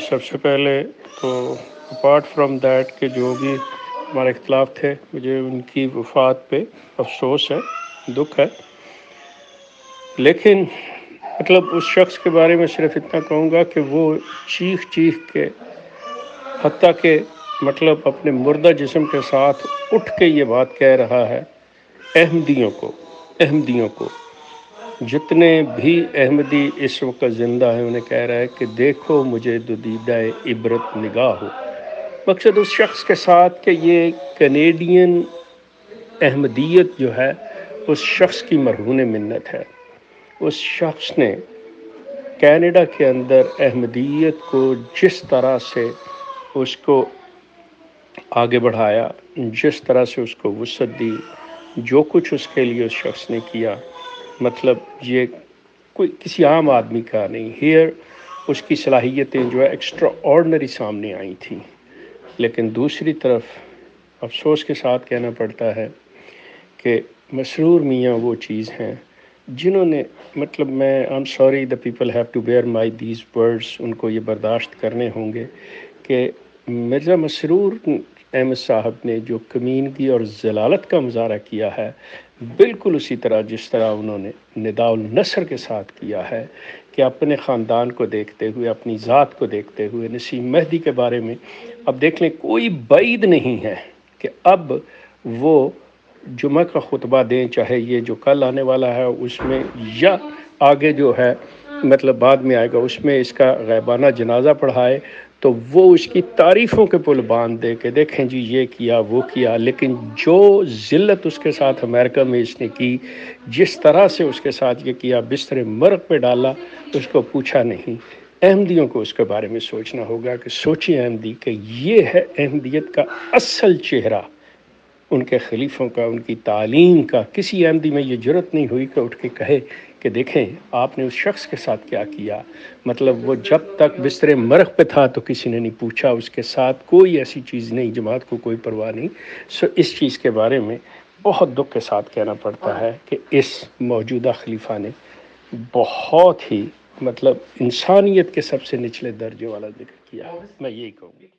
سب سے پہلے تو اپارٹ فرام دیٹ کہ جو بھی ہمارے اختلاف تھے، مجھے ان کی وفات پہ افسوس ہے، دکھ ہے، لیکن اس شخص کے بارے میں صرف اتنا کہوں گا کہ وہ چیخ چیخ کے، حتیٰ کہ اپنے مردہ جسم کے ساتھ اٹھ کے یہ بات کہہ رہا ہے احمدیوں کو جتنے بھی احمدی اس وقت زندہ ہیں انہیں کہہ رہا ہے کہ دیکھو مجھے دیدہ عبرت نگاہ ہو۔ مقصد اس شخص کے ساتھ کہ یہ کینیڈین احمدیت جو ہے اس شخص کی مرہون منت ہے۔ اس شخص نے کینیڈا کے اندر احمدیت کو جس طرح سے اس کو آگے بڑھایا، جس طرح سے اس کو وسعت دی، جو کچھ اس کے لیے اس شخص نے کیا، یہ کوئی کسی عام آدمی کا نہیں۔ ہیئر اس کی صلاحیتیں جو ہے ایکسٹرا آرڈنری سامنے آئی تھیں، لیکن دوسری طرف افسوس کے ساتھ کہنا پڑتا ہے کہ مسرور میاں وہ چیز ہیں جنہوں نے میں I am sorry the people have to bear my these words, ان کو یہ برداشت کرنے ہوں گے کہ مرزا مسرور احمد صاحب نے جو کمینگی اور ذلالت کا مظاہرہ کیا ہے، بالکل اسی طرح جس طرح انہوں نے نداء النصر کے ساتھ کیا ہے کہ اپنے خاندان کو دیکھتے ہوئے، اپنی ذات کو دیکھتے ہوئے، نسیم مہدی کے بارے میں اب دیکھ لیں، کوئی بعید نہیں ہے کہ اب وہ جمعہ کا خطبہ دیں، چاہے یہ جو کل آنے والا ہے اس میں، یا آگے جو ہے بعد میں آئے گا اس میں اس کا غیبانہ جنازہ پڑھائے، تو وہ اس کی تعریفوں کے پل باندھ دے کہ دیکھیں جی یہ کیا وہ کیا۔ لیکن جو ذلت اس کے ساتھ امریکہ میں اس نے کی، جس طرح سے اس کے ساتھ یہ کیا، بستر مرگ پہ ڈالا، اس کو پوچھا نہیں۔ احمدیوں کو اس کے بارے میں سوچنا ہوگا کہ سوچیں احمدی کہ یہ ہے احمدیت کا اصل چہرہ، ان کے خلیفوں کا، ان کی تعلیم کا۔ کسی احمدی میں یہ جرت نہیں ہوئی کہ اٹھ کے کہے کہ دیکھیں آپ نے اس شخص کے ساتھ کیا کیا۔ وہ جب تک بستر مرگ پہ تھا تو کسی نے نہیں پوچھا، اس کے ساتھ کوئی ایسی چیز نہیں، جماعت کو کوئی پرواہ نہیں۔ اس چیز کے بارے میں بہت دکھ کے ساتھ کہنا پڑتا ہے کہ اس موجودہ خلیفہ نے بہت ہی انسانیت کے سب سے نچلے درجے والا ذکر کیا ہے، میں یہی کہوں گا۔